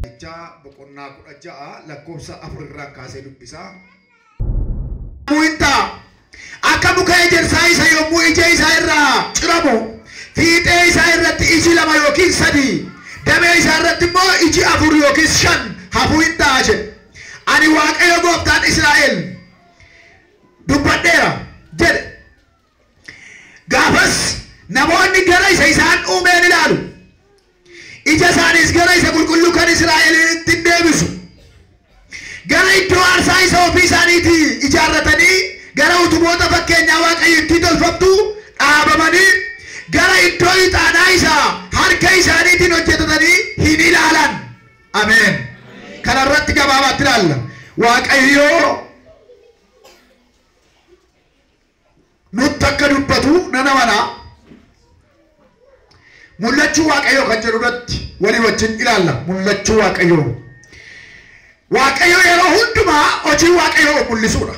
Boqonnaa 16 lakkoofsa 4 irraa kaasee dubbisa. Muinta akka muka ejersaa isa yommuu ija isaa irraa ciramu fiixee isaa irratti iji 2 yookiin 3 damee isaa irratti immoo iji 4 yookiin 5 hafuu hin ta'a jedhe. Ani Waaqayyo Gooftaan Israa'el dubbadheera jedhe. Gaafas namoonni gara isa isaan uumeen ilaalu. Ija isaanis gara isa qulqulluu kan Israa'elitti deebisu. Gara iddoo aarsaa isa ofii isaaniitii ijaarratanii gara utuboota fakkeenyaa Waaqayyootti tolfamtu dhaabamanii gara iddoo ixaanaa isaa harka isaaniitiin hojjetatanii hin ilaalan. Ameen. Kana irratti gabaabaatti ilaalla. Waaqayyoo nutti akka dubbatu nana manaa. Mul'achuu Waaqayyoo kan jedhu irratti walii wajjin ilaalla. Mul'achuu Waaqayyoo. Waaqayyoo yeroo hundumaa hojii Waaqayyoo mul'isuudha.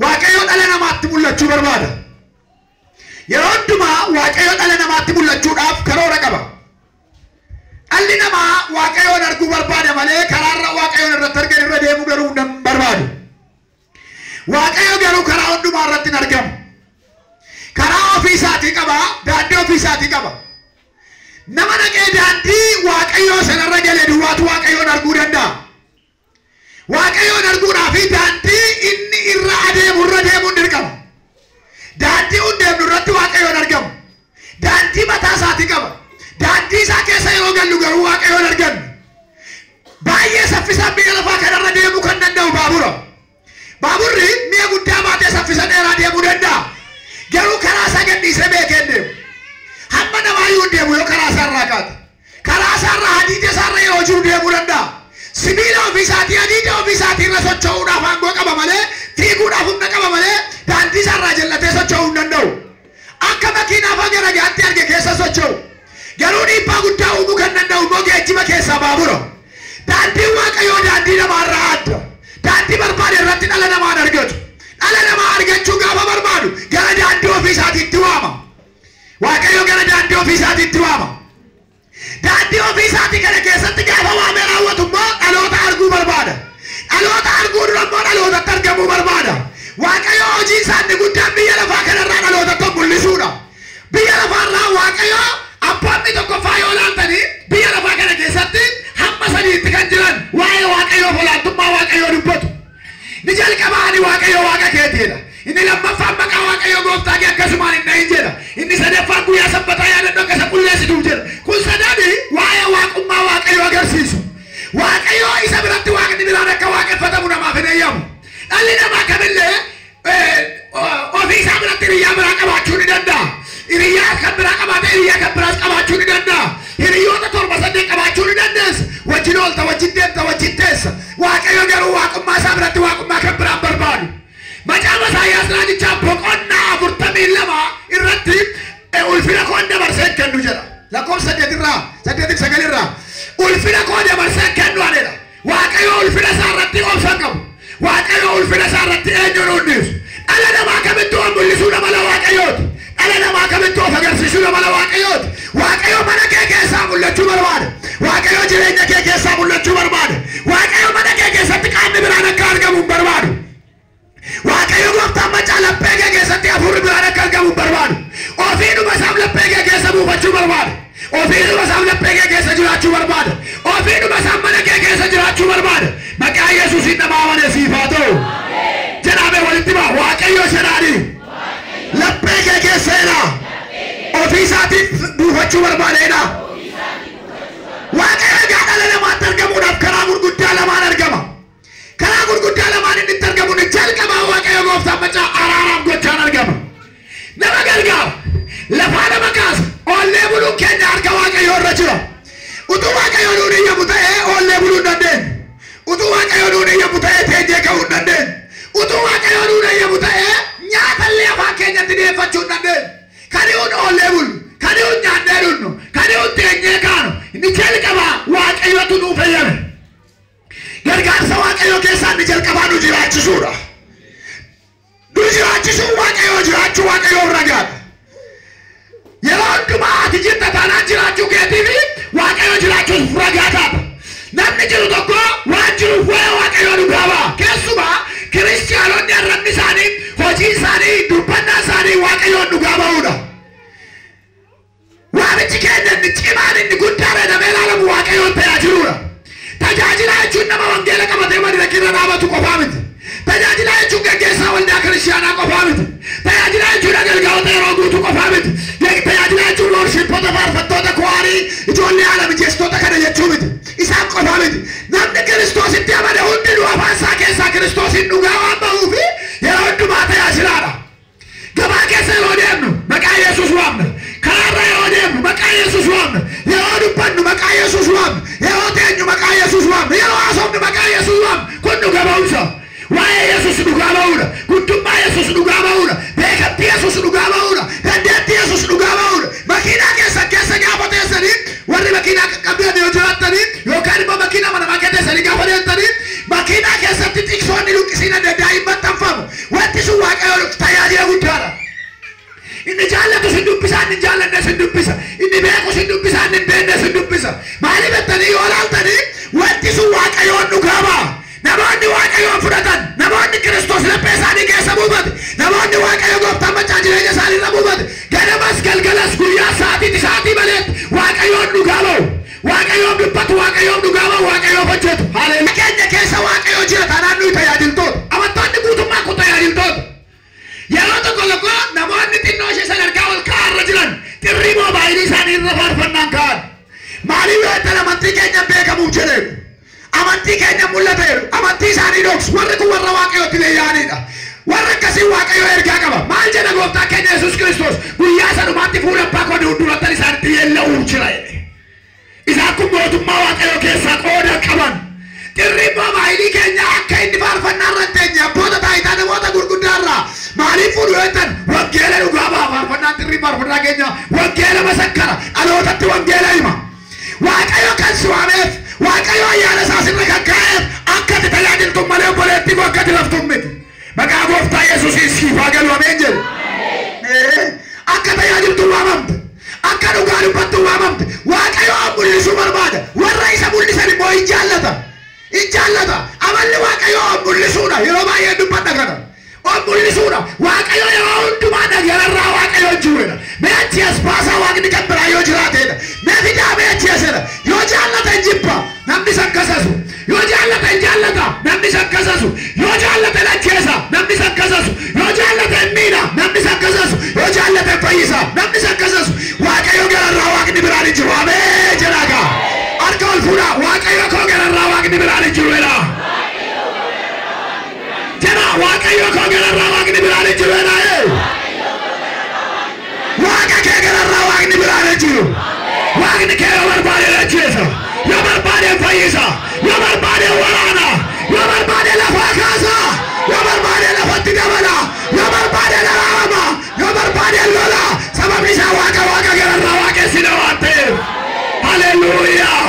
Waaqayyoo dhala namaatti mul'achuu barbaada. Yeroo hundumaa Waaqayyoo dhala namaatti mul'achuudhaaf karoora qaba. Dhalli namaa Waaqayyoon arguu barbaada malee karaarra Waaqayyoon irratti argan irra deemuu garuu hin barbaadu. Waaqayyoo garuu karaa hundumaa irratti hin argamu. Karaa ofii isaatii qaba, daandii ofii isaatii qaba. Nama dhaqee daandii Waaqayyoo sanarra galee duwwaatu Waaqayyoon arguu danda'a. Waaqayyoon arguudhaaf daandii inni irra deemuu dirqama. Daandii hundeemnu irratti Waaqayyoon argamu. Daandii mataa isaatii qaba. Daandii isaa keessa yeroo gallu garuu Waaqayyoon argannu. Baay'ee saffisaan biyya lafaa kanarra deemuu kan danda'u baabura. Baaburri mi'a guddaa baatee saffisa dheeraa deemuu danda'a. Garuu karaa isaa gadhiisee beekee deemu. Hamma namaayyuu deemu yoo karaa isaa irraa kaate. Karaa isaa irraa hadiida isaa irra yeroo jiru deemuu danda'a. Sibiila ofii isaatii hadiida ofii isaatii irra socho'uudhaaf aangoo qaba malee fiiguudhaaf humna qaba malee daandii isaa irraa jallatee socho'uu hin danda'u. Akka makiinaa fa'aa garagaatti arge keessa socho'u. Garuu dhiibbaa guddaa uumuu kan danda'u immoo geejjiba keessaa baabura. Daandiin Waaqayyoo daandii namaa irraa adda. Daandii barbaade irratti dhala namaan argatu. Dhala namaa argachuu gaafa barbaadu gara daandii ofii isaatiitti waama. Waaqayyo gara daandii ofii isaatiitti waama. Daandii ofii isaatii kana keessatti gaafa waamee raawwatu immoo dhaloota arguu barbaada. Dhaloota arguu dura immoo dhalootatti argamuu barbaada. Waaqayyo hojii isaanii guddaan biyya lafaa kanarraa dhalootatti mul'isuudha. Biyya lafaarraa Waaqayyo abboonni tokkoffaa yoo laaltanii biyya lafaa kana keessatti hamma sadiitti kan jiran waa'ee Waaqayyoof olaantummaa Waaqayyoo dubbatu. Ni jalqabaani Waaqayyo Waaqa keetiidha. Inni lammaffaan maqaa Waaqayyo Gooftaa kee akkasumaan hin dhahin jedha. Inni sadaffaan guyyaa Sanbataa yaadannoo akka isa qulleessitu jedha. Kun sadaani waa'ee waaqummaa Waaqayyo agarsiisu. Waaqayyo isa biratti Waaqni biraan akka waaqeffatamu namaaf hin eeyyamu. Dhalli namaa kamillee ofii isaa biratti hiriyyaa biraa qabaachuu ni danda'a. Hiriyyaa kan biraa qabaate hiriyyaa kan biraas qabaachuu ni danda'a. Hiriyoota 7-8 qabaachuu ni dandeessa. Wajjin oolta, wajjin deemta, wajjin teessa. Waaqayyo garuu waaqummaa isaa biratti waaqummaa kan biraan barbaadu. Macaafa Isaayyaas raajichaa boqonnaa 42 irratti ulfina koo dabarsee kennu jedha. Lakkoofsa 8 irraa ulfina koo dabarsee kennu jedha. Waaqayyo ulfina isaa irratti obsa qabu. Waaqayyo ulfina isaa irratti eenyuun hundisu. Dhala namaa kamittuu mul'isuu mala Waaqayyooti. Dhala namaa kamittuu of agarsiisuu mala Waaqayyooti. Waaqayyo mana kee keessaa mul'achuu barbaada. Waaqayyo jireenya kee keessaa mul'achuu barbaada. Waaqayyo mana kee keessatti qaamni biraan akka argamu barbaadu. Waaqayyo Gooftaan macaa laphee kee keessatti hafuurri biraan akka argamu barbaadu. Ofiidhuma isaaf laphee kee keessa buufachuu barbaada. Ofiidhuma isaaf laphee kee keessa jiraachuu barbaada. Ofiidhuma isaaf mana kee keessa jiraachuu barbaada. Maqaa Yesuusiin nama amanee siif haa ta'u. Jedhamee walitti ba'a. Waaqayyo jedhaani. Laphee kee keesseedha. Ofii isaatiif buufachuu barbaadeedha. Waaqayyo dhala namaatti argamuudhaaf karaa gurguddaa lamaan argama. Karaa gurguddaa lamaan inni itti argamu ni jalqabaa Waaqayyo Gooftaan macaa araaraaf gochaan argama. Nama gargaara. Lafaa nama kaasa. Oollee buluun keenya harka Waaqayyoo irra jira. Utuu Waaqayyo nuun eeyyamu ta'ee oollee buluu hin dandeenyu. Utuu Waaqayyo nuun eeyyamu ta'ee teenyee ka'uu hin dandeenyu. Utuu Waaqayyo nuun eeyyamu ta'ee nyaatallee afaan keenyatti dhiyeeffachuu hin dandeenyu. Kani'uun oollee bulu. Kani'uun nyaannee dhunnu. Kani'uun teenyee kaanu. Inni jalqabaa Waaqayyotu nuuf eeyyame. Gargaarsa Waaqayyo keessaa inni jalqabaa nu jiraachisuudha. Nu jiraachisuu Waaqayyo jiraachuu Waaqayyo ragaadha. Yeroo hundumaa ati jirta taanaan jiraachuu keetiifi Waaqayyo jiraachuuf ragaa taata. barbani waaqayyo dhugaa ba'uudha. Waamichi keenya inni cimaan inni guddaan nama ilaalamu waaqayyoon tajaajiluudha. Tajaajilaa jechuun nama wangeela qabatee madiira irra dhaabatu qofaa miti. Tajaajilaa jechuun gaggeessaa waldaa kiristaanaa qofaa miti. Tajaajilaa jechuun agalgaa'ota yeroo guutuu qofaa miti. Tajaajilaa jechuun worshippoota faarfattoota kuwaarii ijoollee haala mijeessitoota kana jechuu miti. Isaan qofaa miti. Namni Kiristoositti amane hundinuu afaan isaa keessaa Kiristoosin dhugaa waan ba'uufi yeroo hundumaa tajaajilaadha. Gabaa keessa yeroo deemnu maqaa Yesuus waamna. Karaarra yeroo deemnu maqaa Yesuus waamna. Yeroo dubbannu maqaa Yesuus waamna. Yeroo teenyu maqaa Yesuus waamna. Yeroo haasofnu maqaa Yesuus waamna. Kun dhugaa ba'uusa. Waa'ee Yesuus dhugaa ba'uudha. Guddummaa Yesuus dhugaa ba'uudha. Beekamtii Yesuus dhugaa ba'uudha. Dandeettii Yesuus dhugaa ba'uudha. Makiinaa keessa gaafa teessanii warri makiinaa qaqqabdanii yoo jiraatanii yookaan immoo makiinaa mana makee teessanii gaafa deemtanii makiinaa keessatti tiksoonni luqqisiin adda addaa hin maxxanfamu. Wanti sun waaqayyoon tajaajila guddaadha. Inni jaallatu sin dubbisa, inni jaallanne sin dubbisa. Inni beeku sin dubbisa, inni beekne sin dubbisa. Maaliif jettanii yoo ilaaltanii wanti sun waaqayyoon dhugaa ba'a. Namoonni waaqayyoon fudhatan, namoonni Kiristoos laphee isaanii keessa buufate, namoonni waaqayyo gooftaan machaa jireenya isaanii irra buufate, ganamas galgalas guyyaa sa'aatii maleetti waaqayyoon dhugaa ba'u. Waaqayyoon dubbatu, waaqayyoon dhugaa ba'u, waaqayyoon hojjetu. Haleluuyaa. Keenya keessa waaqayyoo jira taanaan nuyi tajaajiltoota. Amantoonni guutummaa kun tajaajiltoota. Yeroo tokko namoonni xinnoo ishee sadarkaa ol ka'aarra jiran xirrii moobaayilii isaanii irra faarfannaan ka'an. Maaliif yoo ta'an amantii keenya beekamuuf jedheeru. Amantii keenya mul'ateeru. Amantii isaanii dhoksu. Warri kun warra waaqayyootti leeyyaanidha. Warra akkasii waaqayyoo ergaa qaba. Maal jedha gooftaan keenya Yesuus Kiristoos guyyaa sanumaatti fuula abbaa koo durattan isaanitti yeella'uuf jira jedhe. Isaan kun mootummaa waaqayyoo keessaa qooda qaban. Xirrii moobaayilii keenya akka inni faarfannaa irra teenye abboota taayitaa namoota gurguddaarraa maaliif fuudhu yoo ta'an wangeela dhugaa ba'a faarfannaan xirrii faarfannaa keenya wangeela masakkara dhalootatti wangeela hima. Waaqayyo kan si waameef waaqayyo ayyaana isaa sirra kan kaa'eef akka ati tajaajiltu malee obboleettii koo akka ati laftu miti. Maqaa gooftaa Yesuusiin siif haa galu ameen jedhu. Akka tajaajiltu waamamte. Akka dhugaa dubbattu waamamte. Waaqayyo mul'isuu barbaada. Warra isa mul'isan immoo hin jaallata. Hin jaallata. Amalli waaqayyo mul'isuudha. Yeroo baay'ee dubbadha kana. Mul'isuudha. Waaqayyo yeroo hundumaa dhagararraa waaqayyo jiruudha. Meechi as baasaa waaqni kan biraa yoo jiraateedha. Meefidaa meechi asedha. Yoo jaallata hin jibba namni san kasasu. Yoo jaallata hin jaallata namni san kasasu. Yoo jaallata hin ajjeesa namni san kasasu. Yoo jaallata hin miidha namni san kasasu. Yoo jaallata hin fayyisa namni san kasasu. Waaqayyo gararraa waaqni biraan hin jiru. Amee jedhaaga. Harka ol fuudhaa. Waaqayyo koo gararraa waaqni biraan hin jiru jedhaa. Jena waaqayyo koo gararraa waaqni biraan hin jiru jedhaa. Waaqa kee gararraa waaqni biraan hin jiru. Waaqni kee yoo barbaade ajjeesa. Yoo barbaade fayyisa. Yoo barbaade waraana. Yoo barbaade lafaa kaasa. Yoo barbaade lafatti dabala. Yoo barbaade daraarama. Yoo barbaade lola. Sababni isaa waaqa gararraa waaqessina waan ta'eef. Haleluuyaa.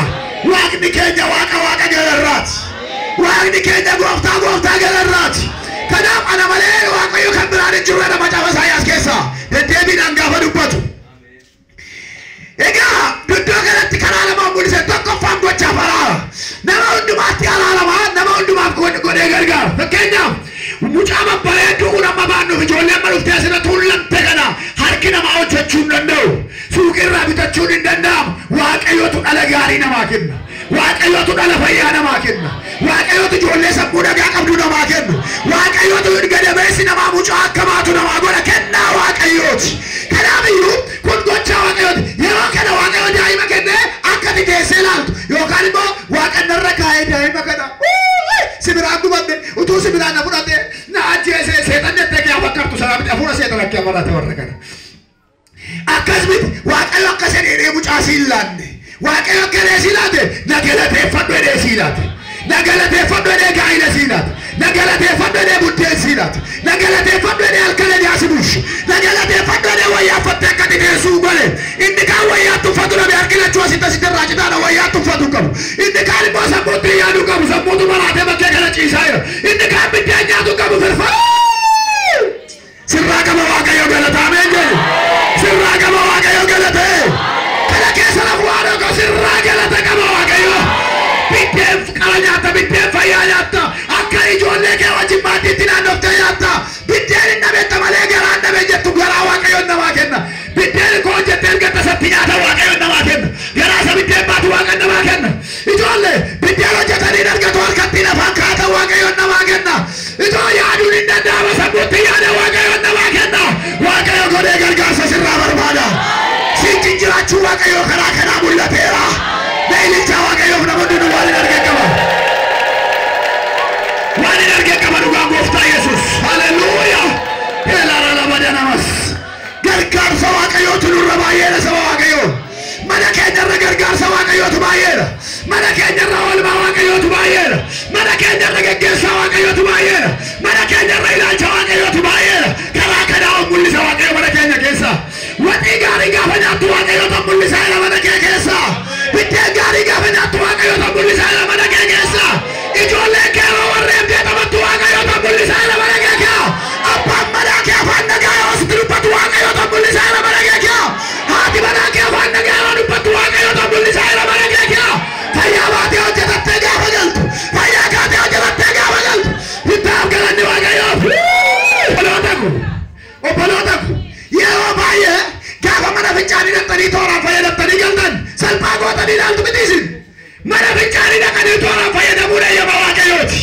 Waaqni keenya waaqa gararraati. Waaqni keenya gooftaa gararraati. Kanaaf ana malee waaqayyo kan biraan hin jiru jedha macaafa Isaayyaas keessaa. Deddeebiidhaan gaafa dubbatu. Egaa iddoo kanatti karaa lamaan mul'ise tokkoffaan gochaa faraara. Nama hundumaatti alaalamaa nama hundumaaf godhee gargaara. Fakkeenyaaf mucaa babbareedduu kun amma baannuuf ijoollee amma dhuftee asirratti hullamte kana harki namaa hojjechuu hin danda'u. Suuqirraa bitachuun hin danda'amu. Waaqayyootu dhala gaarii namaa kenna. Waaqayyootu dhala fayyaa namaa kenna. Waaqayyootu ijoollee sammuu nagaa qabdu namaa kenna. Waaqayyootu gadameessi namaa mucaa akka baatu namaa godha kennaa waaqayyooti. Kanaafiyyuu kun gochaa waaqayyooti. Yeroo kana waaqayyo daa'ima kennee akka ati teessee ilaaltu yookaan immoo waaqannarra kaa'ee daa'ima kana sibiraan gubanne utuu sibiraan na fudhatee na ajjeesee seexanni ettee kee fakkaattu salaamiti hafuura seexan akka amarate warra kana. Akkasumatti waaqayyo akka sedhee mucaa siin laanne. Waaqayyo akka reesii laate na galateeffadhu edee sii laate. Na galateeffadhu edee gaa'ila sii laate. Na galateeffadhu edee buddeen sii laate. Na galateeffadhu edee halkan jaasi bushi. Na galateeffadhu edee wayyaaffattee akka dhiyeessuu gole. Inni kaan wayyaattu uffatu dhabe harkilachuu asitti raacitaan wayyaattu uffatu qabu. Inni kaan immoo sammuutti yaaduu qabu sammuutu maraatee bakkee kana ciisaa jira. Inni kaan biddeen nyaatu qabu firfaa. Sirraa qaba waaqayyo galataamee jedhu. Sirraa qaba waaqayyo galatee. Kana keessa lafu waadoo ko sirraa galata qaba waaqayyo. Biddeen qala nyaata biddeen fayyaa nyaata. Akka ijoollee kee wajjin maatiitti naannoftee nyaata. Biddeen hin dhabeetta malee garaan dhabe jettu gara baay'eedha saba waaqayyoo. Mana keenya irra gargaarsa waaqayyootu baay'eedha. Mana keenya irra oolmaa waaqayyootu baay'eedha. Mana keenya irra geggeessaa waaqayyootu baay'eedha. Mana keenya irra ilaalcha waaqayyootu baay'eedha. Karaa kanaa mul'isa waaqayyo mana keenya keessa. Waxii gaarii gaafa nyaattu waaqayyoota mul'isa ila mana kee keessa. Biddeen gaarii gaafa nyaattu waaqayyoota mul'isa ila mana kee keessa. Ijoolleen kee warreen beekamattu waaqayyoota mul'isa ila mana kee keessa. Abbaan manaa kee afaan nagaa yoo sitti dubbatu waaqayyoota mul'isa ila mana kee keessa. Haati manaa kee afaan nagaa yoo dubbatu waaqayyoota mul'isa ila mana kee keessa. Fayyaa baatee hojjetattee gaafa galtu. Fayyaa kaatee hojjetattee gaafa galtu. Bittaaf galanni waaqayyoof. Obboloota ko yeroo baay'ee gaafa mana fincaanii dhaqanii tooraan fayyadamtanii galtan salphaa gootanii ilaaltu miti isin. Mana fincaanii dhaqanii tooraan fayyadamuun eeyyama waaqayyooti.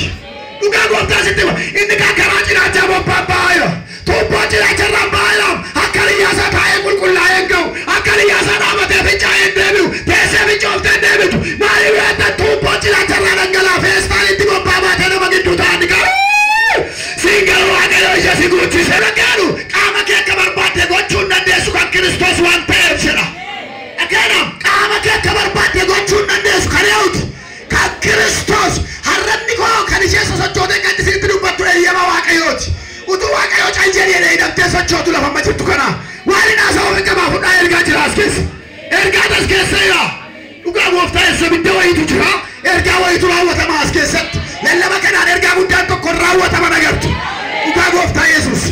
Dhugaa gooftaa sitti inni kan karaa cinaachaa bobbaan baay'ee tuubboo cinaacharraan baay'ee akka liyyaasaa taa'ee qulqullaa'ee hin ga'u akka liyyaasaa dhaabatee fincaa'ee hin deebi'u teessee fincooftee hin deebitu maaliif yaadda tuubboo cinaacharraa dhangalaa feestaan itti bobbaa baatee nama gidduu ta'an qabu. Singalu waaqayyo isa si guuchise dhagaadhu qaama kee akka barbaadde gochuun dandeessu kan Kiristoos waan ta'eef jedha. Dhagaadhaam qaama kee akka barbaadde gochuun dandeessu kan eewuti kan Kiristoos har'anni koo kan ishee sosochootee kan isitti dubbattu eeyyama waaqayyooti. Utuu waaqayyo caljedhee hidhamtee sochootu lafa amma jirtu kana waan hin haasa'u hin qabaa fudhaa ergaa jira as keessa. Ergaa as keessa jira. Dhugaa gooftaa eessa bidda wayiitu jira. Ergaa wayiitu raawwatama as keessatti. Lallaba kanaan ergaa guddaan tokko raawwatama nagartu. Dhugaa gooftaa Yesuus.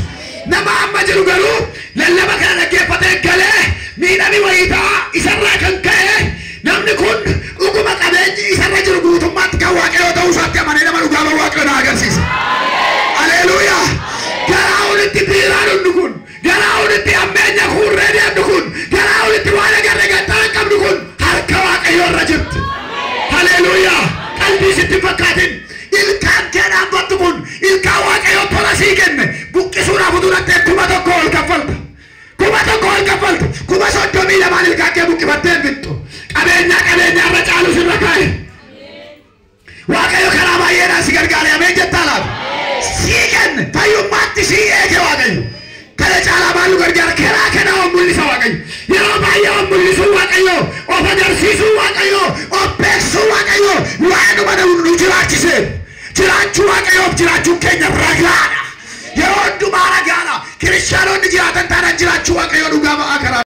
Nama amma jiru garuu lallaba kana dhaggeeffatee galee miidhami wayiitaa isarraa kan ka'e namni kun dhuguma qabeenyi isarra jiru guutummaatti kan waaqayyoo ta'uu isaatti amanee nama dhugaa waaqayyoo na agarsiisa. Haleluuyaa. Garaa olitti biiraan hundi kun garaa olitti ammeenya kuurree deemnu kun garaa olitti waan agarre gantaa qabdu kun harka waaqayyoo irra jirti. Haleluuyaa. Qalbii sitti fakkaatin ilkaan keedhaan battu kun ilkaan waaqayyoo tola sii kenne buqqisuudhaaf utuu dhattee kuma tokko ol kaffalta. Kuma tokko ol kaffalta. Kuma 32 ilkaan kee buqqifattee bittu. Qabeenya irra caalu sirra kaa'e. Waaqayyo karaa baay'eedhaan si gargaare ameen jettaa laata. Sii kenne fayyummaatti sii eege waaqayyo. Kana caalaa maaltu gargaara karaa kana mul'isa waaqayyo. Yeroo baay'ee mul'isuu waaqayyo of agarsiisuu waaqayyo of beeksisuu waaqayyo waanuma nu jiraachisee jiraachuu waaqayyoof jiraachuun keenya ragaadha. Yeroo hundumaa ragaadha. Kiristaanonni jiraatan taanaan jiraachuu waaqayyo dhugaa ba'aa karaa.